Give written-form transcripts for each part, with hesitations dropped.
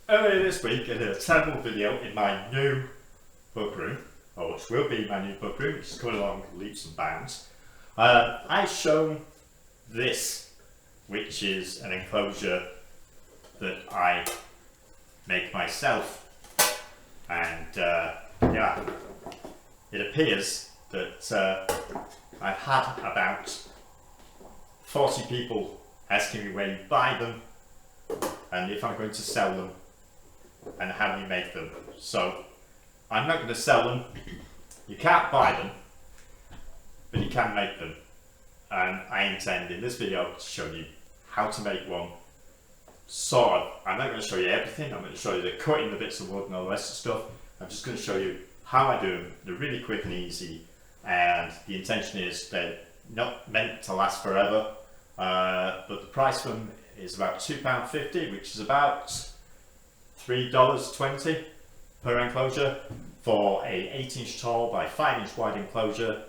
Earlier this week, I did a terrible video in my new book room, or which will be my new book room, which is coming along leaps and bounds. I've shown this, which is an enclosure that I make myself, and yeah, it appears that I've had about 40 people asking me where you buy them and if I'm going to sell them and how you make them. So I'm not going to sell them. You can't buy them, but you can make them. And I intend in this video to show you how to make one. Sort of. I'm not going to show you everything. I'm going to show you the cutting the bits of wood and all the rest of the stuff. I'm just going to show you how I do them. They're really quick and easy, and the intention is they're not meant to last forever, but the price for them is about £2.50, which is about $3.20 per enclosure for a 8-inch tall by 5-inch wide enclosure.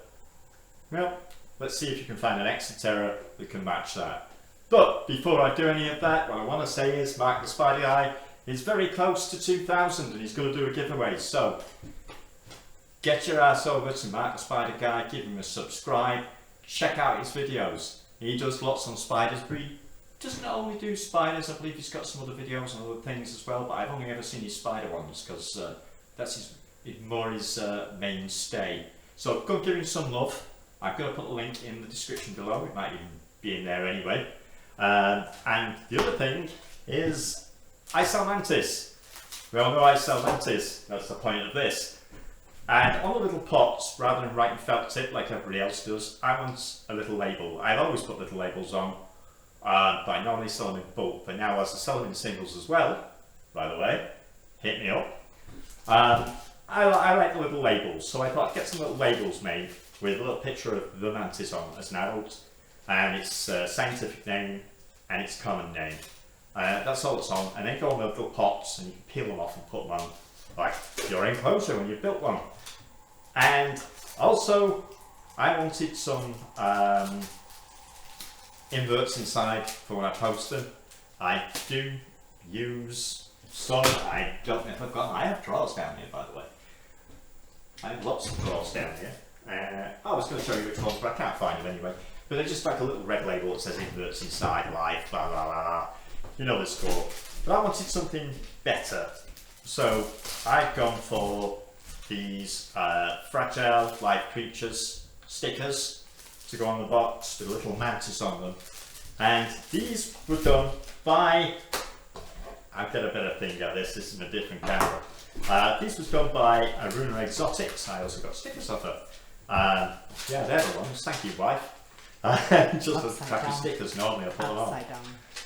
Well, let's see if you can find an Exoterra that can match that. But before I do any of that, what I want to say is Markthespiderguy is very close to 2,000 and he's going to do a giveaway. So get your ass over to Markthespiderguy, give him a subscribe, check out his videos. He does lots on spiders, but he doesn't only do spiders. I believe he's got some other videos on other things as well, but I've only ever seen his spider ones because that's more his mainstay. So go give him some love. I'm going to put a link in the description below. It might even be in there anyway. And the other thing is I sell Mantis. We all know I sell Mantis. That's the point of this. And on the little pots, rather than writing felt tip like everybody else does, I want a little label. I've always put little labels on, but I normally sell them in bulk. But now as I sell them in singles as well, by the way, hit me up. I like the little labels, so I thought I'd get some little labels made with a little picture of the Mantis on as an adult, and its scientific name and its common name. That's all it's on, and then go on the little pots and you can peel them off and put them on like your enclosure when you've built one. And also I wanted some inverts inside for when I post them. I do use some, I don't know if I've got, I have drawers down here by the way. I have lots of drawers down here. I was going to show you which ones, but I can't find them anyway. But they're just like a little red label that says inverts inside, life, blah blah blah. You know the score. But I wanted something better. So I've gone for these fragile life creatures stickers to go on the box with a little mantis on them. And these were done by, I've got a better thing at this is in a different camera. These was done by Aruna-exotics. I also got stickers of her. Yeah, they're the ones. Thank you, wife. Just the crappy stickers normally I put them on.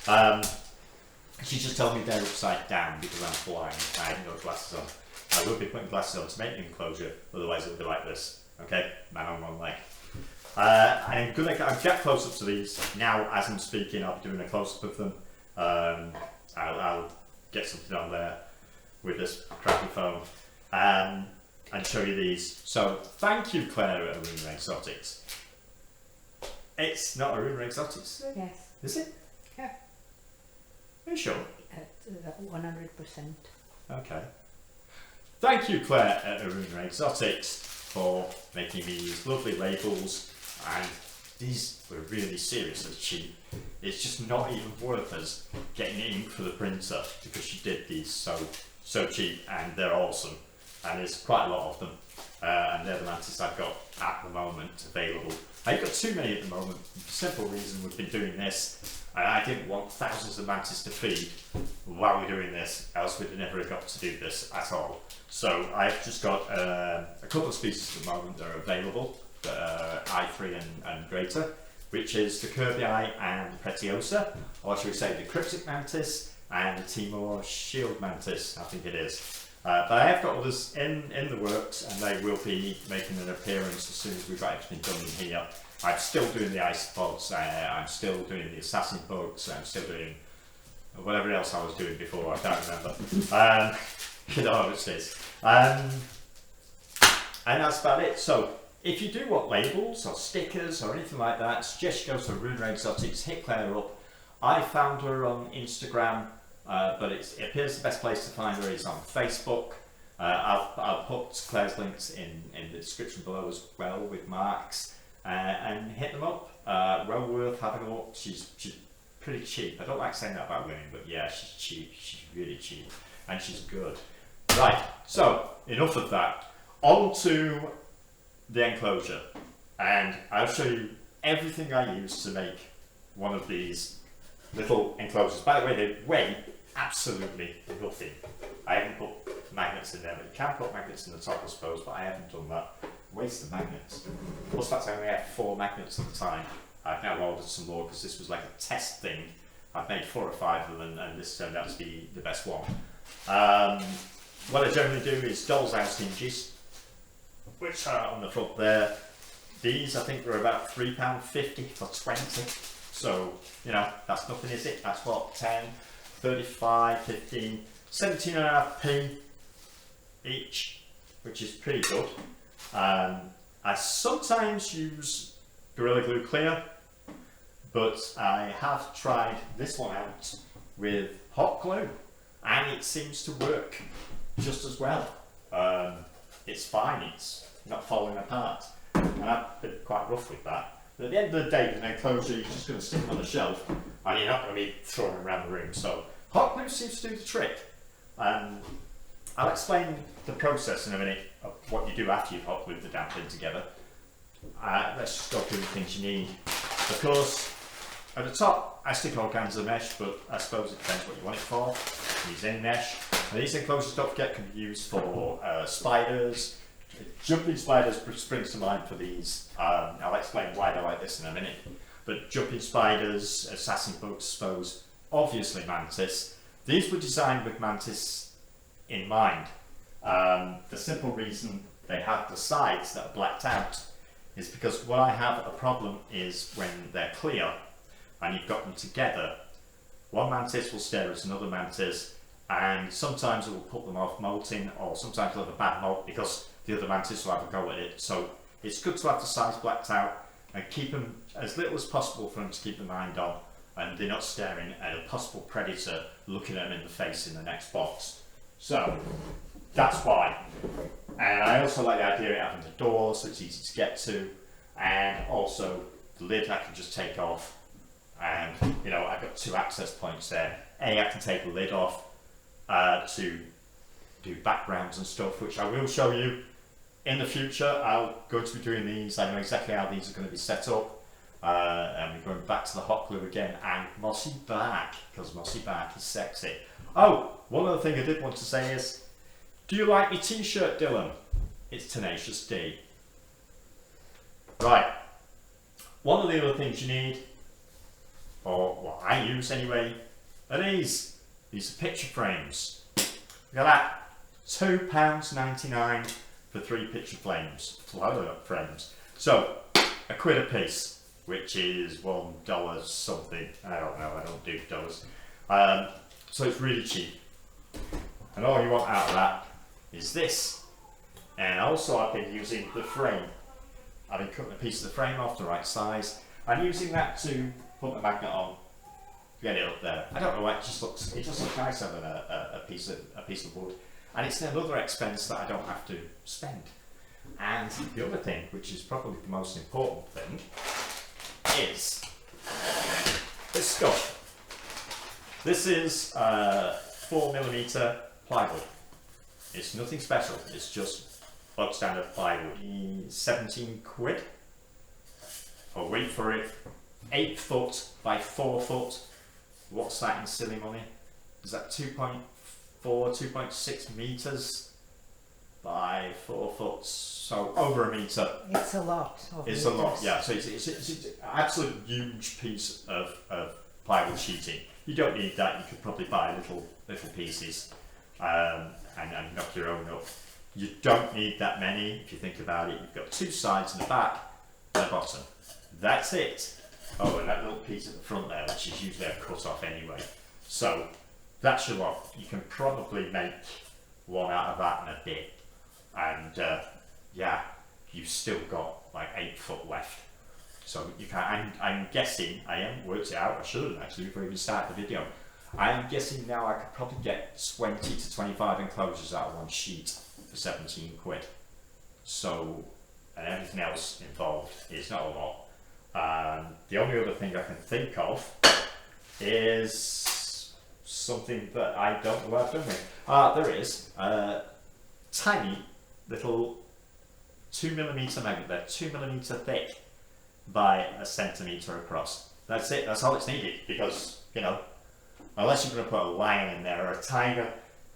Down. She just told me they're upside down because I'm blind. I have no glasses on. I will be putting glasses on to make the enclosure, otherwise it'll be like this. Okay, man on one leg. I'm gonna get close up to these now as I'm speaking. I'll be doing a close up of them. I'll get something on there with this crappy phone and show you these. So thank you, Claire at Aruna-exotics. It's not Aruna-exotics. Yes. Is it? Yeah. Are you sure? 100%. Okay. Thank you, Claire at Aruna-exotics, for making me these lovely labels, and these were really seriously cheap. It's just not even worth us getting ink for the printer because she did these so cheap, and they're awesome. And there's quite a lot of them, and they're the Mantis I've got at the moment available. I've got too many at the moment. The simple reason we've been doing this, and I didn't want thousands of mantis to feed while we're doing this, else we'd never have got to do this at all. So I've just got a couple of species at the moment that are available, that are I3 and greater, which is the Kirby-eye and the Pretiosa, or should we say the Cryptic Mantis and the Timor Shield Mantis, I think it is. But I have got others in the works, and they will be making an appearance as soon as we've got everything done in here. I'm still doing the isopods, I'm still doing the assassin bugs, I'm still doing whatever else I was doing before, I can't remember. You know how it is. And that's about it. So if you do want labels or stickers or anything like that, suggest you go to Aruna-exotics, hit Claire up. I found her on Instagram but it appears the best place to find her is on Facebook. I'll put Claire's links in the description below as well with Mark's, and hit them up. Well worth having a look. She's pretty cheap. I don't like saying that about women, but yeah, she's cheap. She's really cheap, and she's good. Right, so enough of that. On to the enclosure, and I'll show you everything I use to make one of these little enclosures. By the way, they weigh absolutely nothing. I haven't put magnets in there, but you can put magnets in the top, I suppose, but I haven't done that. Waste of magnets. Plus, that's only had 4 magnets at the time. I've now ordered some more because this was like a test thing. I've made 4 or 5 of them, and this turned out to be the best one. What I generally do is doll's house hinges, which are on the front there. These, I think, were about £3.50 for 20. So, you know, that's nothing, is it? That's what, 10, 35, 15, 17.5p each, which is pretty good. I sometimes use Gorilla Glue Clear, but I have tried this one out with hot glue, and it seems to work just as well. It's fine, it's not falling apart, and I've been quite rough with that. But at the end of the day, with an enclosure, you're just going to stick them on the shelf, and you're not going to be throwing them around the room. So hot glue seems to do the trick. I'll explain the process in a minute of what you do after you've hot glued the damn thing together. Let's just go through the things you need. Of course, at the top, I stick organza mesh, but I suppose it depends what you want it for. Use end mesh. And these enclosures, don't forget, can be used for spiders. Jumping spiders springs to mind for these. I'll explain why they're like this in a minute. But jumping spiders, assassin bugs, I suppose, obviously Mantis. These were designed with Mantis in mind. The simple reason they have the sides that are blacked out is because what I have a problem is when they're clear and you've got them together, one Mantis will stare at another Mantis, and sometimes it will put them off molting, or sometimes they'll have a bad molt because the other Mantis will have a go at it. So it's good to have the sides blacked out and keep them as little as possible for them to keep the mind on, and they're not staring at a possible predator looking at them in the face in the next box. So that's why. And I also like the idea of having the door so it's easy to get to, and also the lid I can just take off, and you know, I've got 2 access points there. I can take the lid off to do backgrounds and stuff, which I will show you in the future. I'm going to be doing these. I know exactly how these are going to be set up. And we're going back to the hot glue again, and mossy back, because mossy back is sexy. Oh, one other thing I did want to say is, do you like your t-shirt, Dylan? It's Tenacious D. Right, one of the other things you need, or what I use anyway, are these. These are picture frames. Look at that, £2.99 for 3 picture frames. So, £1 a piece, which is $1 something. I don't know, I don't do dollars. So it's really cheap. And all you want out of that is this. And also I've been using the frame. I've been cutting a piece of the frame off the right size. I'm using that to put the magnet on, get it up there. I don't know why, it just looks nice having a piece of wood. And it's another expense that I don't have to spend. And the other thing, which is probably the most important thing, is this stuff. This is 4mm plywood. It's nothing special, it's just bog standard plywood. 17 quid. I'll wait for it. 8 foot by 4 foot. What's that in silly money? Is that 2.4, 2.6 meters by 4 foot? So over a meter. It's a lot. It's a lot, yeah. So it's an absolute huge piece of plywood sheeting. You don't need that. You could probably buy little pieces and knock your own up. You don't need that many if you think about it. You've got 2 sides and the back and the bottom. That's it. Oh, and that little piece at the front there, which is usually a cut off anyway. So that's your lot. You can probably make one out of that and a bit. And yeah, you've still got like 8 foot left. So you can, I'm guessing, I haven't worked it out, I should have actually before we even started the video. I'm guessing now I could probably get 20 to 25 enclosures out of one sheet for 17 quid. So, and everything else involved is not a lot. The only other thing I can think of is something that I don't know what I've done with. There is a tiny little 2mm magnet. They're 2mm thick by a centimetre across. That's it, that's all it's needed, because, you know, unless you're going to put a lion in there or a tiger,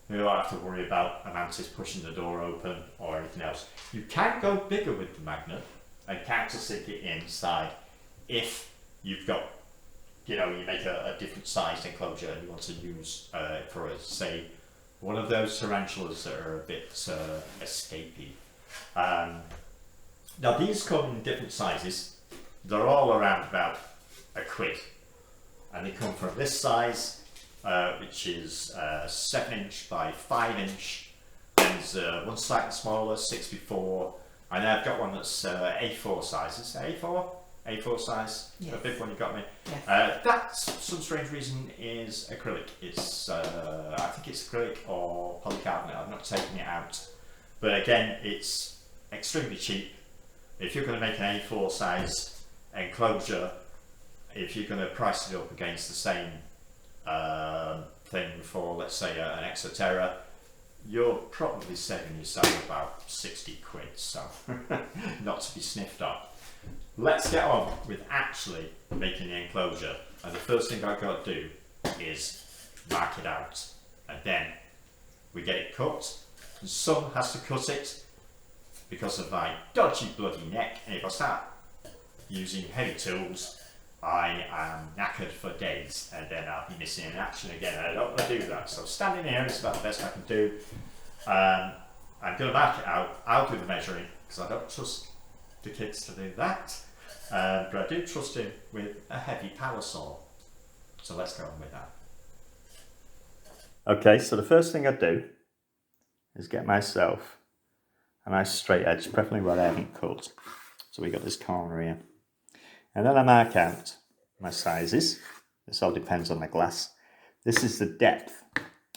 you don't have to worry about a mantis pushing the door open or anything else. You can go bigger with the magnet and countersink it inside if you've got, you know, you make a different sized enclosure and you want to use for, say, one of those tarantulas that are a bit escapey. Now these come in different sizes. They're all around about £1, and they come from this size, which is 7" by 5". There's one slightly smaller, 6x4, and I've got one that's A4 size. Is it A4? A4 size, yes. A big one you got me. Yes. That, for some strange reason, is acrylic. It's I think it's acrylic or polycarbonate. I'm not taking it out, but again, it's extremely cheap. If you're going to make an A4 size enclosure, if you're going to price it up against the same thing for, let's say, an Exoterra, you're probably saving yourself about 60 quid, so not to be sniffed at. Let's get on with actually making the enclosure, and the first thing I've got to do is mark it out, and then we get it cut. And some has to cut it because of my dodgy bloody neck, and if I start using heavy tools, I am knackered for days, and then I'll be missing in action again, and I don't want to do that. So standing here is about the best I can do. I'm going to mark it out. I'll do the measuring, because I don't trust the kids to do that, but I do trust him with a heavy power saw. So let's go on with that. Okay, so the first thing I do is get myself a nice straight edge, preferably where I haven't cut. So we got this corner here. And then I mark out my sizes. This all depends on the glass. This is the depth,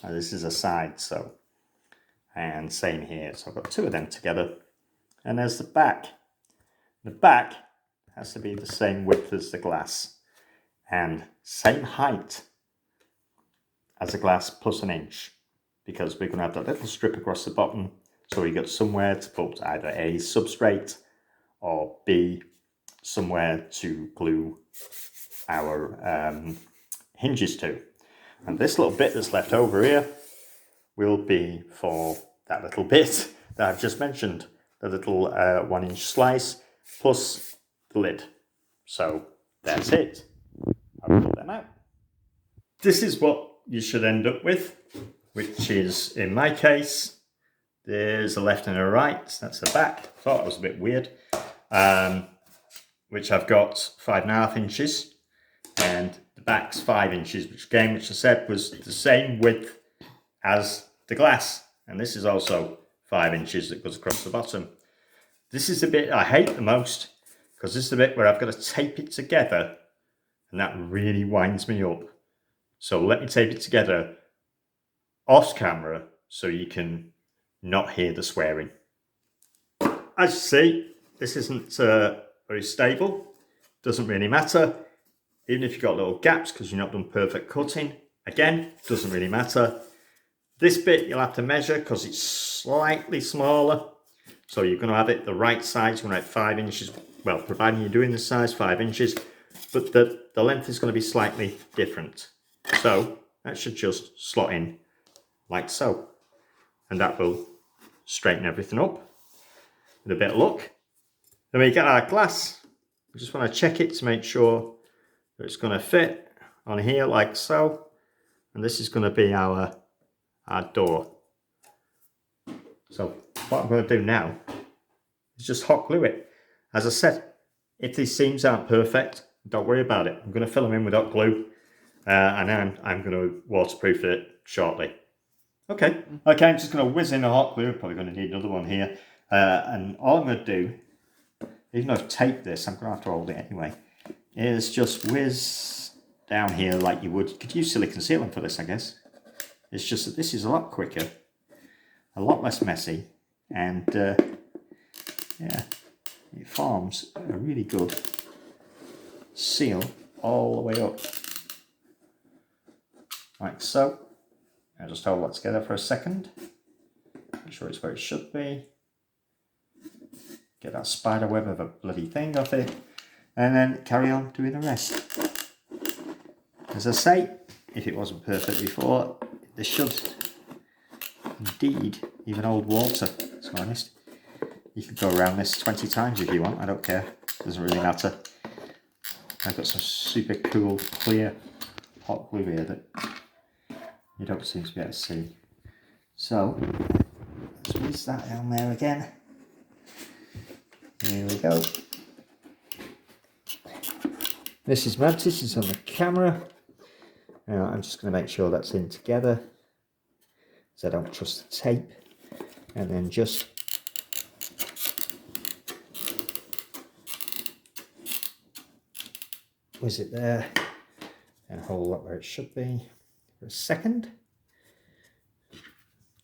and this is a side, so, and same here. So I've got two of them together. And there's the back. The back has to be the same width as the glass and same height as the glass plus 1 inch, because we're going to have that little strip across the bottom, so we got somewhere to put either A, substrate, or B, somewhere to glue our hinges to. And this little bit that's left over here will be for that little bit that I've just mentioned, the little 1 inch slice plus the lid. So that's it. I'll pull them out. This is what you should end up with, which is, in my case, there's a left and a right. That's the back. Thought it was a bit weird. Which I've got 5.5 inches, and the back's 5 inches, which again, which I said was the same width as the glass. And this is also 5 inches that goes across the bottom. This is the bit I hate the most, because this is the bit where I've got to tape it together, and that really winds me up. So let me tape it together off camera so you can not hear the swearing. As you see, this isn't very stable. Doesn't really matter. Even if you've got little gaps because you've not done perfect cutting, again, doesn't really matter. This bit you'll have to measure because it's slightly smaller. So you're going to have it the right size. You're going to have 5 inches. Well, providing you're doing the size 5 inches, but the length is going to be slightly different. So that should just slot in like so. And that will straighten everything up with a bit of luck. Then we get our glass. We just want to check it to make sure that it's going to fit on here like so. And this is going to be our door. So what I'm going to do now is just hot glue it. As I said, if these seams aren't perfect, don't worry about it. I'm going to fill them in with hot glue, and then I'm going to waterproof it shortly. Okay, I'm just going to whiz in the hot glue. Probably going to need another one here. And all I'm going to do, even though I've taped this, I'm going to have to hold it anyway, is just whiz down here like you would. You could use silicone sealant for this, I guess. It's just that this is a lot quicker, a lot less messy, and yeah, it forms a really good seal all the way up, like so. I'll just hold that together for a second, make sure it's where it should be, get that spider web of a bloody thing off it, and then carry on doing the rest. As I say, if it wasn't perfect before, this should indeed, even old Walter, to be honest. You could go around this 20 times if you want, I don't care, doesn't really matter. I've got some super cool clear hot glue here that you don't seem to be able to see. So, let's whiz that down there again. Here we go. This is Mantis, it's on the camera. Now I'm just going to make sure that's in together, because I don't trust the tape. And then just whiz it there and hold that where it should be for a second.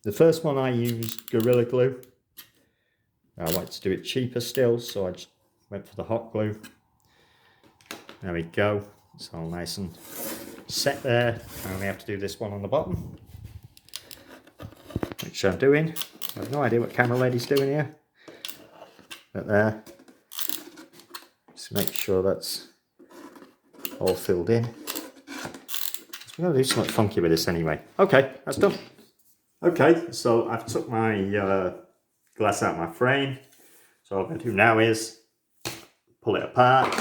The first one I used Gorilla Glue. I wanted to do it cheaper still, so I just went for the hot glue. There we go, it's all nice and set there. I only have to do this one on the bottom, which I'm doing. I have no idea what camera lady's doing here, but there. Just make sure that's all filled in. We're going to do something funky with this anyway. Okay, that's done. Okay, so I've took my glass out of my frame. So all I'm going to do now is pull it apart.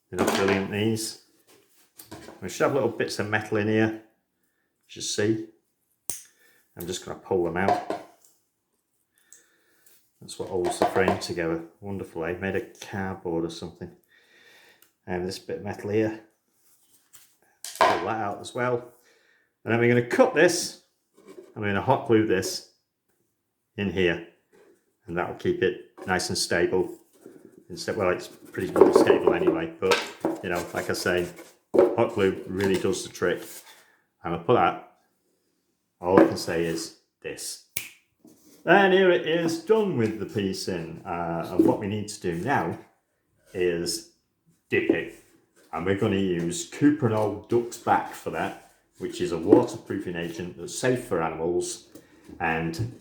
They're not brilliant, these. We should have little bits of metal in here, you see. I'm just going to pull them out. That's what holds the frame together. Wonderful, eh? Made of cardboard or something. And this bit of metal here. Pull that out as well. And then we're going to cut this. I'm going to hot glue this in here. And that will keep it nice and stable. Well, it's pretty well stable anyway, but you know, like I say, hot glue really does the trick. I'm going to put that, all I can say is this. And here it is, done with the piece in. And what we need to do now is dip it. And we're going to use Cuprinol Duck's Back for that, which is a waterproofing agent that's safe for animals. And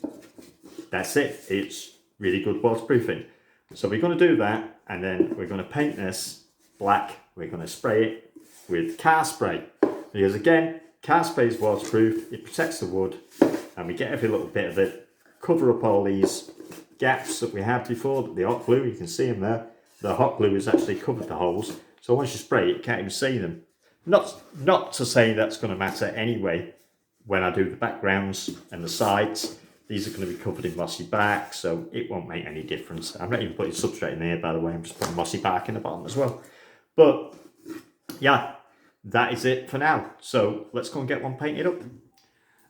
that's it, it's really good waterproofing. So we're going to do that, and then we're going to paint this black. We're going to spray it with car spray, because again, car spray is waterproof, it protects the wood, and we get every little bit of it, cover up all these gaps that we had before. The hot glue, you can see them there. The hot glue has actually covered the holes, so once you spray it, you can't even see them. Not to say that's going to matter anyway when I do the backgrounds and the sides. These are going to be covered in mossy bark, so it won't make any difference. I'm not even putting substrate in there, by the way. I'm just putting mossy bark in the bottom as well. But yeah, that is it for now. So let's go and get one painted up.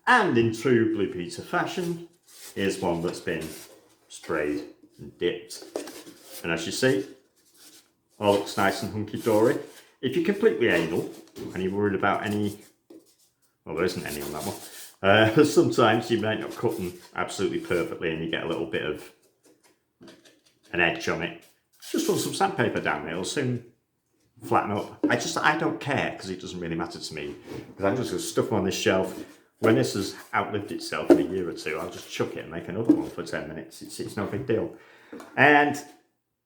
And in true Blue Peter fashion, here's one that's been sprayed and dipped. And as you see, all looks nice and hunky-dory. If you're completely anal and you're worried about any, well, there isn't any on that one. Sometimes you might not cut them absolutely perfectly and you get a little bit of an edge on it. Just run some sandpaper down, it'll soon flatten up. I don't care, because it doesn't really matter to me, because I'm just going to stuff them on this shelf. When this has outlived itself in a year or two, I'll just chuck it and make another one for 10 minutes. It's no big deal. And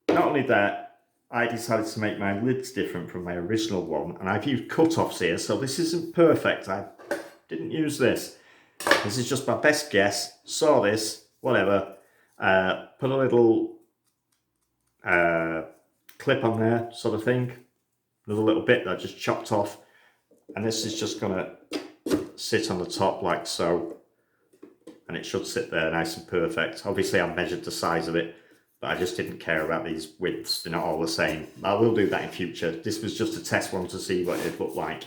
not only that, I decided to make my lids different from my original one, and I've used cut-offs here, so this isn't perfect. I didn't use this. This is just my best guess. Saw this, whatever. Put a little clip on there, sort of thing. Another little bit that I just chopped off. And this is just going to sit on the top like so. And it should sit there nice and perfect. Obviously I've measured the size of it, but I just didn't care about these widths. They're not all the same. I will do that in future. This was just a test one to see what it looked like.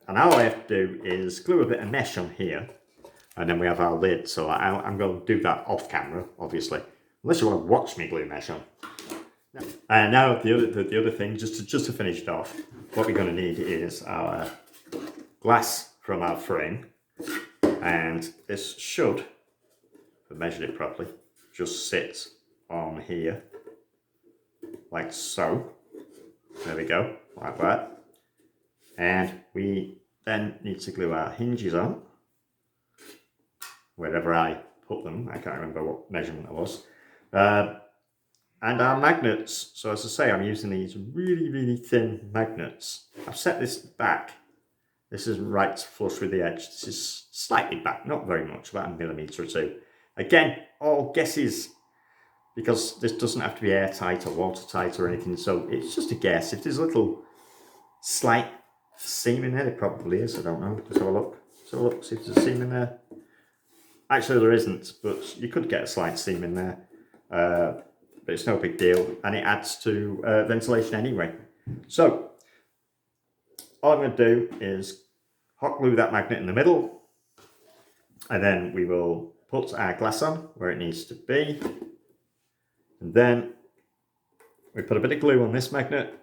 And all I have to do is glue a bit of mesh on here, and then we have our lid. So I'm going to do that off camera, obviously, unless you want to watch me glue mesh on. And now the other thing, just to finish it off, what we're going to need is our glass from our frame, and this should, if I measured it properly, just sit on here, like so. There we go, like that. And we then need to glue our hinges on, wherever I put them. I can't remember what measurement it was. And our magnets, so as I say, I'm using these really thin magnets. I've set this back. This isn't right flush with the edge. This is slightly back, not very much, about 1 millimetre or 2. Again, all guesses, because this doesn't have to be airtight or watertight or anything, so it's just a guess. If there's a little slight seam in there, there probably is, I don't know. Let's have a look. See if there's a seam in there. Actually, there isn't, but you could get a slight seam in there. But it's no big deal, and it adds to ventilation anyway. So, all I'm going to do is hot glue that magnet in the middle, and then we will put our glass on where it needs to be, and then we put a bit of glue on this magnet,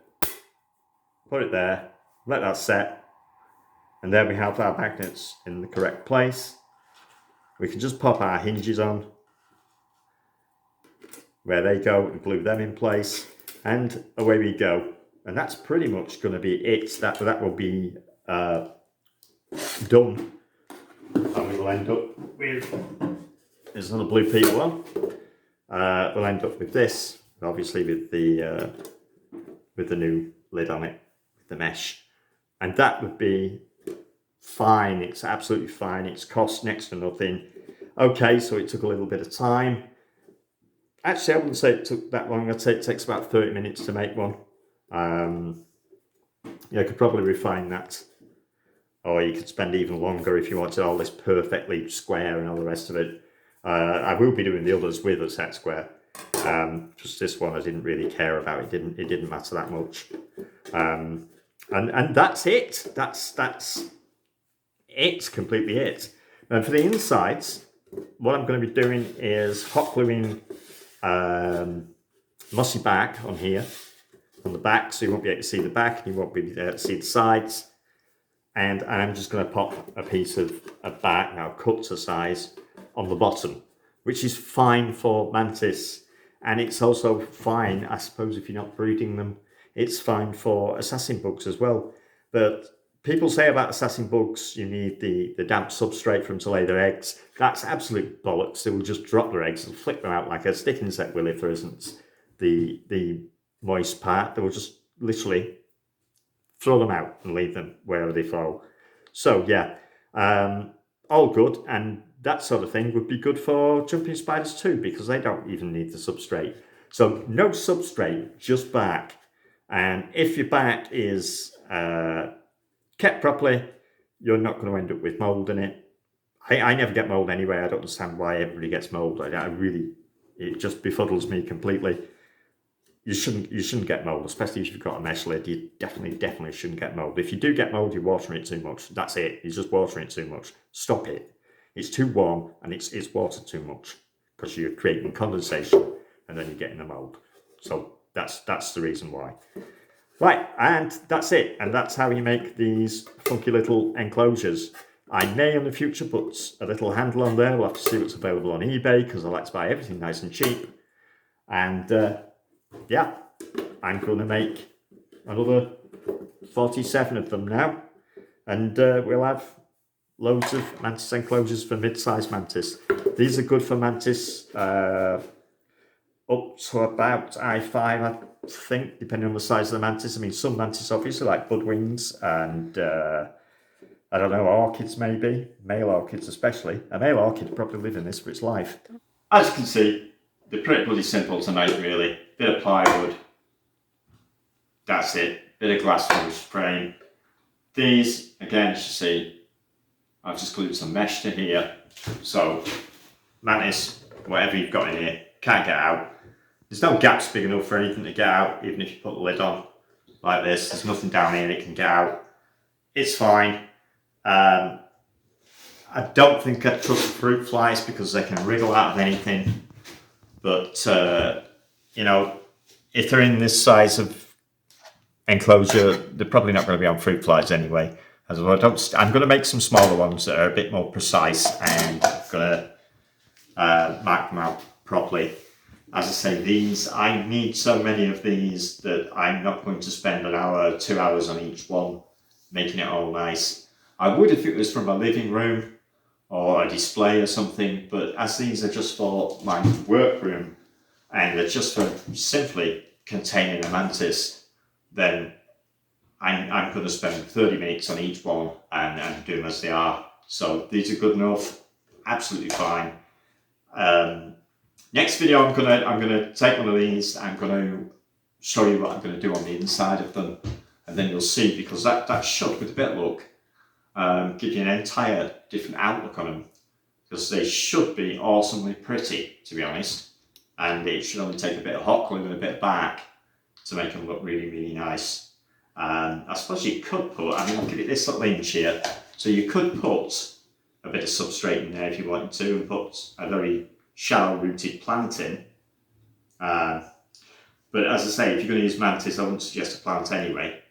put it there, let that set, and there we have our magnets in the correct place. We can just pop our hinges on where they go and glue them in place, and away we go. And that's pretty much going to be it. That will be done, and we will end up with, there's another blue people on. We'll end up with this, obviously with the new lid on it, with the mesh, and that would be fine. It's absolutely fine. It's cost next to nothing. Okay, so it took a little bit of time. Actually, I wouldn't say it took that long. I'd say it takes about 30 minutes to make one. Yeah, I could probably refine that. Or you could spend even longer if you wanted all this perfectly square and all the rest of it. I will be doing the others with a set square. Just this one I didn't really care about. It didn't matter that much. And that's it. That's it, completely it. And for the insides, what I'm going to be doing is hot gluing mossy back on here, on the back, so you won't be able to see the back, and you won't be able to see the sides. And I'm just going to pop a piece of back, now cut to size, on the bottom, which is fine for Mantis, and it's also fine, I suppose, if you're not breeding them. It's fine for assassin bugs as well. But people say about assassin bugs, you need the damp substrate for them to lay their eggs. That's absolute bollocks. They will just drop their eggs and flick them out like a stick insect will if there isn't the moist part. They will just literally throw them out and leave them wherever they fall. So yeah, all good, and that sort of thing would be good for jumping spiders too, because they don't even need the substrate. So no substrate, just bark. And if your bark is kept properly, you're not going to end up with mould in it. I never get mould anyway. I don't understand why everybody gets mould. It just befuddles me completely. You shouldn't get mould, especially if you've got a mesh lid. You definitely shouldn't get mould. If you do get mould, you're watering it too much. That's it. You're just watering it too much. Stop it. It's too warm and it's watered too much, because you're creating condensation and then you're getting the mould. So that's the reason why. Right, and that's it. And that's how you make these funky little enclosures. I may in the future put a little handle on there. We'll have to see what's available on eBay, because I like to buy everything nice and cheap. And yeah, I'm going to make another 47 of them now. And we'll have loads of Mantis enclosures for mid-sized Mantis. These are good for Mantis up to about I5, I think, depending on the size of the Mantis. I mean, some Mantis obviously, like budwings and I don't know, orchids maybe, male orchids especially. A male orchid would probably live in this for its life. As you can see, they're pretty bloody simple to make, really. Bit of plywood, that's it. Bit of glass for the frame. These, again, as you see, I've just glued some mesh to here, so Mantis, whatever you've got in here, can't get out. There's no gaps big enough for anything to get out, even if you put the lid on like this. There's nothing down here that can get out. It's fine. I don't think I'd trust the fruit flies because they can wriggle out of anything. But, you know, if they're in this size of enclosure, they're probably not going to be on fruit flies anyway. As well, I'm going to make some smaller ones that are a bit more precise, and I'm going to mark them out properly. As I say, these, I need so many of these that I'm not going to spend an hour, 2 hours on each one, making it all nice. I would if it was from a living room or a display or something, but as these are just for my workroom and they're just for simply containing a mantis, then I'm going to spend 30 minutes on each one and do them as they are. So these are good enough, absolutely fine. Next video, I'm gonna take one of these. I'm gonna show you what I'm gonna do on the inside of them, and then you'll see, because that should, with a bit of luck, give you an entire different outlook on them, because they should be awesomely pretty, to be honest. And it should only take a bit of hot glue and a bit of bark to make them look really, really nice. I suppose you could put, I mean, I'll give it this little inch here, so you could put a bit of substrate in there if you wanted to, and put a very shallow rooted plant in. But as I say, if you're going to use mantis, I wouldn't suggest a plant anyway,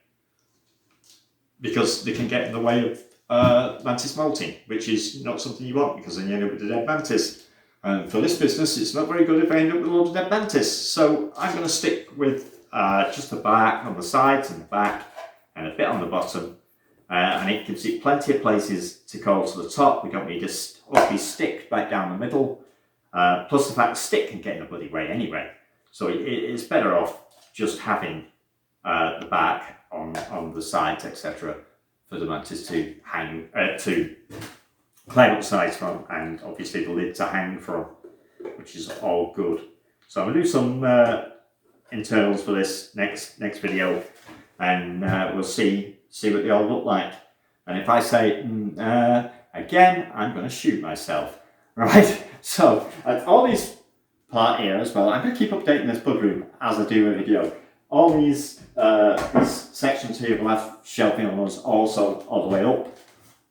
because they can get in the way of mantis molting, which is not something you want, because then you end up with a dead mantis. And for this business, it's not very good if I end up with a lot of dead mantis. So I'm going to stick with just the bark on the sides and the back, and a bit on the bottom. And it gives it plenty of places to curl to the top. We don't need a ugly stick back down the middle. Plus the fact the stick can get in the bloody way anyway. So it's better off just having the back on the sides, etc., for the mantis to hang, to climb up the sides from, and obviously the lid to hang from, which is all good. So I'm going to do some internals for this next video, and we'll see what they all look like. And if I say again, I'm going to shoot myself, right? So all these part here as well, I'm going to keep updating this bud room as I do a video. All these sections here will have shelving on us also all the way up.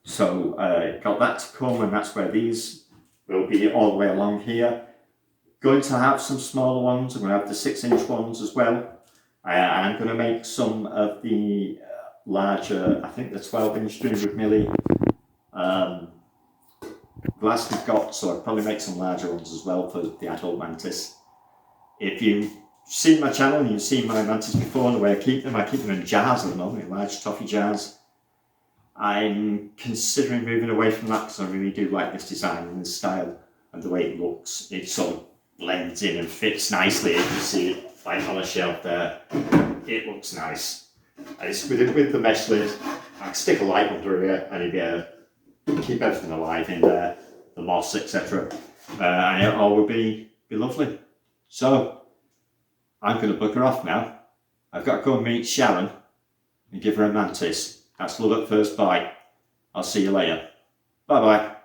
So got that to come, and that's where these will be all the way along here. Going to have some smaller ones. I'm going to have the 6-inch ones as well. I'm going to make some of the larger, I think the 12-inch 300mm glass we've got, so I'll probably make some larger ones as well for the adult mantis. If you've seen my channel and you've seen my mantis before, the way I keep them in jars at the moment, in large toffee jars. I'm considering moving away from that, because I really do like this design and this style and the way it looks. It sort of blends in and fits nicely. If you see it like on a shelf there, it looks nice. And it's with the mesh lid. I can stick a light under here and it'll keep everything alive in there, the moss, etc. And it all will be lovely. So I'm going to bugger off now. I've got to go and meet Sharon and give her a mantis. That's love at first bite. I'll see you later. Bye bye.